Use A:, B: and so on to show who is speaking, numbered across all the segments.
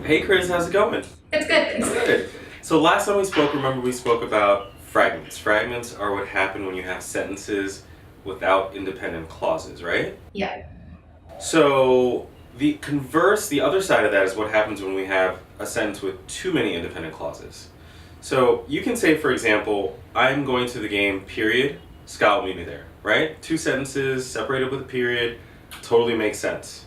A: Hey Chris, how's it going?
B: It's good. It's good.
A: Good. So last time we spoke, remember we spoke about fragments. Fragments are what happen when you have sentences without independent clauses, right?
B: Yeah.
A: So the other side of that is what happens when we have a sentence with too many independent clauses. So you can say, for example, I'm going to the game, period, Scott will meet me there, right? Two sentences separated with a period, totally makes sense.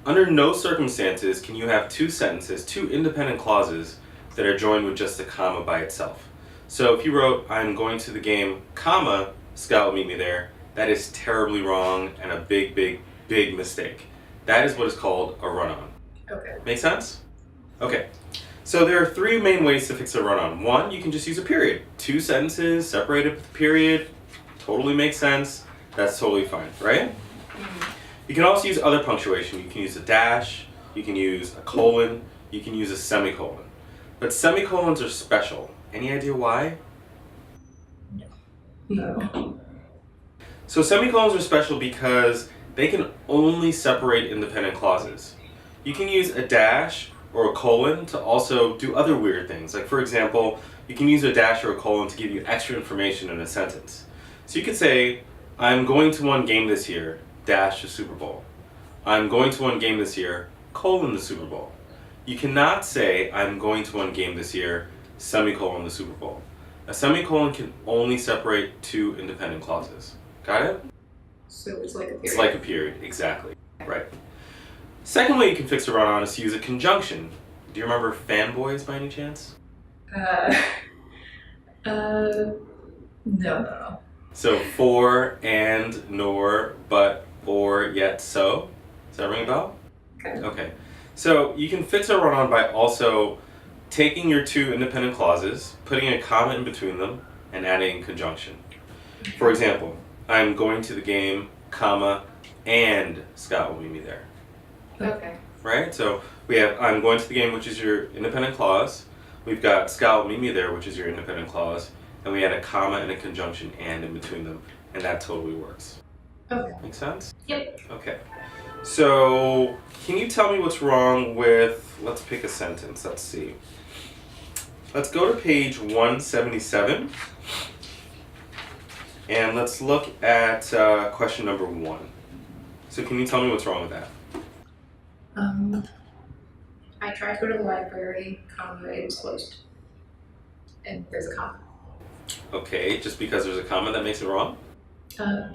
A: Under no circumstances can you have two sentences, two independent clauses that are joined with just a comma by itself. So if you wrote, I'm going to the game, comma, Scott will meet me there, that is terribly wrong and a big, big, big mistake. That is what is called a run-on.
B: Okay.
A: Make sense? Okay. So there are three main ways to fix a run-on. One, you can just use a period. Two sentences separated with a period, totally makes sense. That's totally fine, right? You can also use other punctuation. You can use a dash, you can use a colon, you can use a semicolon. But semicolons are special. Any idea why?
B: No.
A: So semicolons are special because they can only separate independent clauses. You can use a dash or a colon to also do other weird things. Like for example, you can use a dash or a colon to give you extra information in a sentence. So you could say, I'm going to one game this year, dash the Super Bowl. I'm going to one game this year, colon the Super Bowl. You cannot say, I'm going to one game this year, semicolon the Super Bowl. A semicolon can only separate two independent clauses. Got it?
B: So it's like a period.
A: It's like a period, exactly. Right. Second way you can fix a run-on is to use a conjunction. Do you remember fanboys by any chance?
B: Uh. No.
A: So for, and, nor, but, or, yet, so. Does that ring a bell?
B: Okay.
A: Okay. So you can fix a run-on by also taking your two independent clauses, putting a comma in between them, and adding a conjunction. For example, I'm going to the game, comma, and Scott will meet me there.
B: Okay.
A: Right? So we have I'm going to the game, which is your independent clause. We've got Scott will meet me there, which is your independent clause. And we add a comma and a conjunction and in between them. And that totally works.
B: Okay.
A: Make sense?
B: Yep.
A: Okay. So can you tell me what's wrong with, let's pick a sentence. Let's see. Let's go to page 177. And let's look at question number 1. So can you tell me what's wrong with that?
B: I tried to go to the library, comma, it was closed. And there's a comma.
A: Okay, just because there's a comma that makes it wrong?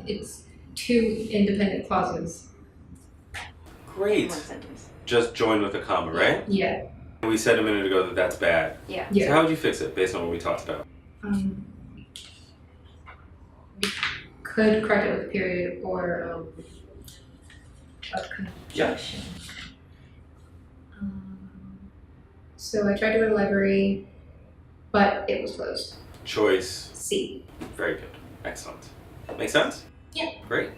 B: It's two independent clauses.
A: Great.
C: One sentence.
A: Just join with a comma, right?
B: Yeah.
A: We said a minute ago that that's bad.
C: Yeah.
A: So how would you fix it based on what we talked about?
B: We could correct it with a period or a conjunction. So I tried to go to the library, but it was closed.
A: Choice.
B: C.
A: Very good. Excellent. Make sense?
B: Yeah.
A: Great.